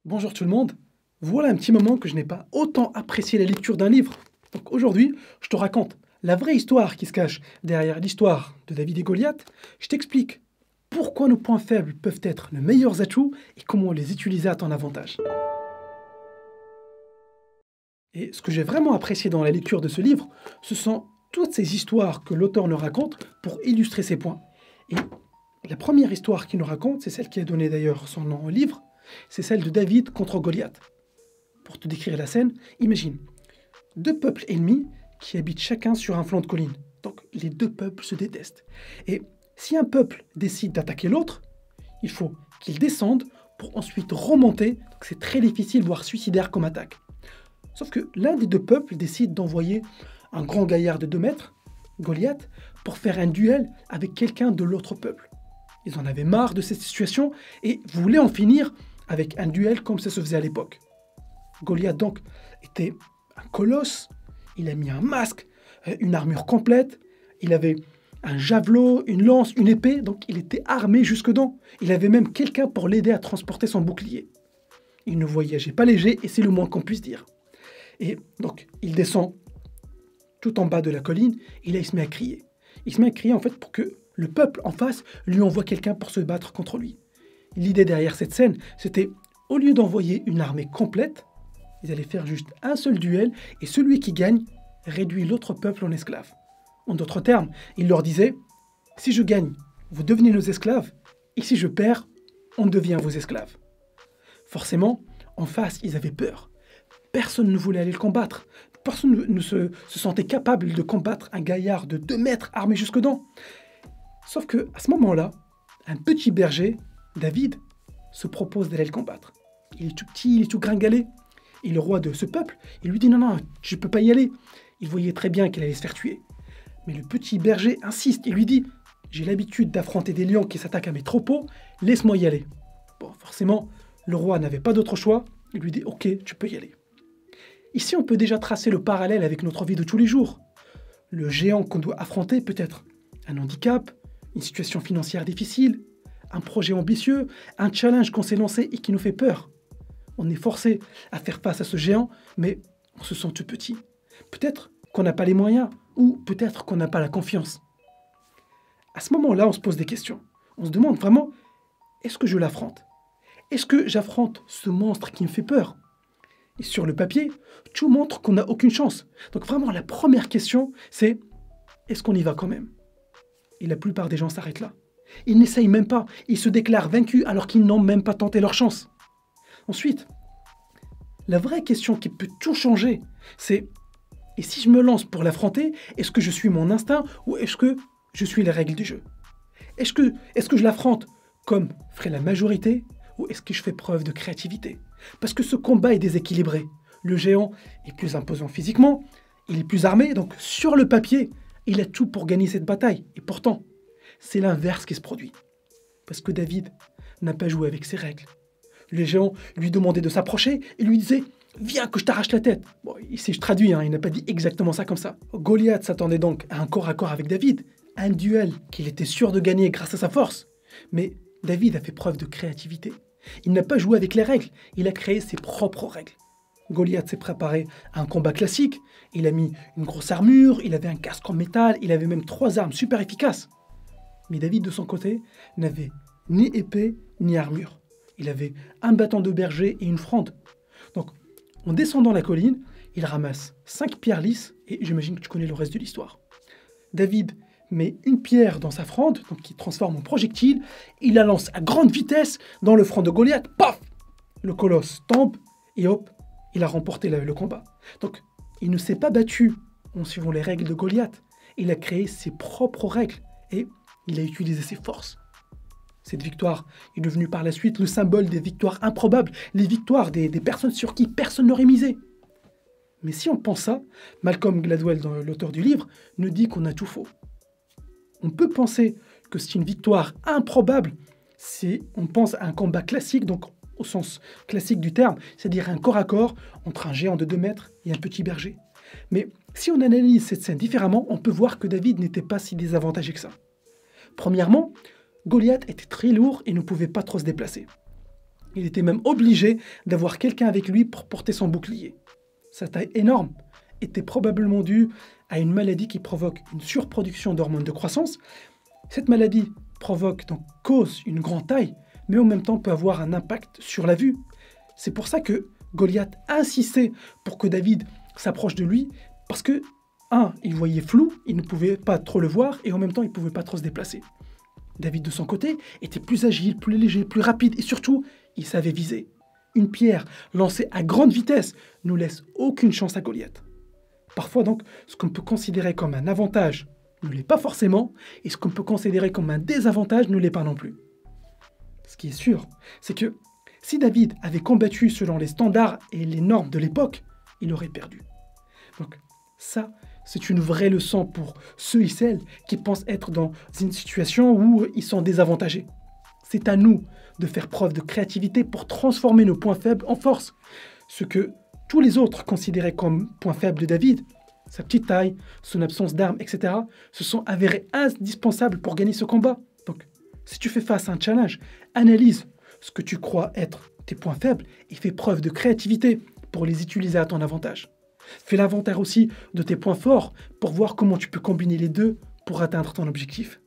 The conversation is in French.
Bonjour tout le monde. Voilà un petit moment que je n'ai pas autant apprécié la lecture d'un livre. Donc aujourd'hui, je te raconte la vraie histoire qui se cache derrière l'histoire de David et Goliath. Je t'explique pourquoi nos points faibles peuvent être nos meilleurs atouts et comment les utiliser à ton avantage. Et ce que j'ai vraiment apprécié dans la lecture de ce livre, ce sont toutes ces histoires que l'auteur nous raconte pour illustrer ses points. Et la première histoire qu'il nous raconte, c'est celle qui a donné d'ailleurs son nom au livre, c'est celle de David contre Goliath. Pour te décrire la scène, imagine deux peuples ennemis qui habitent chacun sur un flanc de colline. Donc les deux peuples se détestent. Et si un peuple décide d'attaquer l'autre, il faut qu'il descende pour ensuite remonter. Donc c'est très difficile, voire suicidaire comme attaque. Sauf que l'un des deux peuples décide d'envoyer un grand gaillard de 2 mètres, Goliath, pour faire un duel avec quelqu'un de l'autre peuple. Ils en avaient marre de cette situation et voulaient en finir avec un duel comme ça se faisait à l'époque. Goliath donc était un colosse, il a mis un masque, une armure complète, il avait un javelot, une lance, une épée, donc il était armé jusque dents. Il avait même quelqu'un pour l'aider à transporter son bouclier. Il ne voyageait pas léger et c'est le moins qu'on puisse dire. Et donc il descend tout en bas de la colline et là il se met à crier. Il se met à crier en fait pour que le peuple en face lui envoie quelqu'un pour se battre contre lui. L'idée derrière cette scène, c'était au lieu d'envoyer une armée complète, ils allaient faire juste un seul duel et celui qui gagne réduit l'autre peuple en esclaves. En d'autres termes, il leur disait « Si je gagne, vous devenez nos esclaves et si je perds, on devient vos esclaves. » Forcément, en face, ils avaient peur. Personne ne voulait aller le combattre. Personne ne se sentait capable de combattre un gaillard de 2 mètres armé jusque dents. Sauf que à ce moment-là, un petit berger, David, se propose d'aller le combattre. Il est tout petit, il est tout gringalé. Et le roi de ce peuple, il lui dit « Non, je ne peux pas y aller. » Il voyait très bien qu'il allait se faire tuer. Mais le petit berger insiste et lui dit « J'ai l'habitude d'affronter des lions qui s'attaquent à mes troupeaux, laisse-moi y aller. » Bon, forcément, le roi n'avait pas d'autre choix. Il lui dit « Ok, tu peux y aller. » Ici, on peut déjà tracer le parallèle avec notre vie de tous les jours. Le géant qu'on doit affronter peut être un handicap, une situation financière difficile, un projet ambitieux, un challenge qu'on s'est lancé et qui nous fait peur. On est forcé à faire face à ce géant, mais on se sent tout petit. Peut-être qu'on n'a pas les moyens, ou peut-être qu'on n'a pas la confiance. À ce moment-là, on se pose des questions. On se demande vraiment, est-ce que je l'affronte? Est-ce que j'affronte ce monstre qui me fait peur? Et sur le papier, tout montre qu'on n'a aucune chance. Donc vraiment, la première question, c'est, est-ce qu'on y va quand même? Et la plupart des gens s'arrêtent là. Ils n'essayent même pas. Ils se déclarent vaincus alors qu'ils n'ont même pas tenté leur chance. Ensuite, la vraie question qui peut tout changer, c'est et si je me lance pour l'affronter, est-ce que je suis mon instinct ou est-ce que je suis les règles du jeu? Est-ce que je l'affronte comme ferait la majorité ou est-ce que je fais preuve de créativité? Parce que ce combat est déséquilibré. Le géant est plus imposant physiquement, il est plus armé, donc sur le papier, il a tout pour gagner cette bataille. Et pourtant, c'est l'inverse qui se produit. Parce que David n'a pas joué avec ses règles. Le géant lui demandait de s'approcher et lui disait « Viens que je t'arrache la tête !» Bon, ici je traduis, il n'a pas dit exactement ça comme ça. Goliath s'attendait donc à un corps à corps avec David, un duel qu'il était sûr de gagner grâce à sa force. Mais David a fait preuve de créativité. Il n'a pas joué avec les règles, il a créé ses propres règles. Goliath s'est préparé à un combat classique, il a mis une grosse armure, il avait un casque en métal, il avait même 3 armes super efficaces. Mais David de son côté n'avait ni épée ni armure. Il avait un bâton de berger et une fronde. Donc, en descendant la colline, il ramasse 5 pierres lisses, et j'imagine que tu connais le reste de l'histoire. David met une pierre dans sa fronde, donc qui transforme en projectile, il la lance à grande vitesse dans le front de Goliath, paf! Le colosse tombe, et hop, il a remporté le combat. Donc, il ne s'est pas battu en suivant les règles de Goliath, il a créé ses propres règles, et il a utilisé ses forces. Cette victoire est devenue par la suite le symbole des victoires improbables, les victoires des personnes sur qui personne n'aurait misé. Mais si on pense ça, Malcolm Gladwell, l'auteur du livre, nous dit qu'on a tout faux. On peut penser que c'est une victoire improbable si on pense à un combat classique, donc au sens classique du terme, c'est-à-dire un corps à corps entre un géant de 2 mètres et un petit berger. Mais si on analyse cette scène différemment, on peut voir que David n'était pas si désavantagé que ça. Premièrement, Goliath était très lourd et ne pouvait pas trop se déplacer. Il était même obligé d'avoir quelqu'un avec lui pour porter son bouclier. Sa taille énorme était probablement due à une maladie qui provoque une surproduction d'hormones de croissance. Cette maladie cause une grande taille, mais en même temps peut avoir un impact sur la vue. C'est pour ça que Goliath insistait pour que David s'approche de lui, parce que, il voyait flou, il ne pouvait pas trop le voir, et en même temps, il ne pouvait pas trop se déplacer. David, de son côté, était plus agile, plus léger, plus rapide, et surtout, il savait viser. Une pierre lancée à grande vitesse ne laisse aucune chance à Goliath. Parfois donc, ce qu'on peut considérer comme un avantage ne l'est pas forcément, et ce qu'on peut considérer comme un désavantage ne l'est pas non plus. Ce qui est sûr, c'est que si David avait combattu selon les standards et les normes de l'époque, il aurait perdu. Donc ça, c'est une vraie leçon pour ceux et celles qui pensent être dans une situation où ils sont désavantagés. C'est à nous de faire preuve de créativité pour transformer nos points faibles en force. Ce que tous les autres considéraient comme points faibles de David, sa petite taille, son absence d'armes, etc., se sont avérés indispensables pour gagner ce combat. Donc, si tu fais face à un challenge, analyse ce que tu crois être tes points faibles et fais preuve de créativité pour les utiliser à ton avantage. Fais l'inventaire aussi de tes points forts pour voir comment tu peux combiner les deux pour atteindre ton objectif.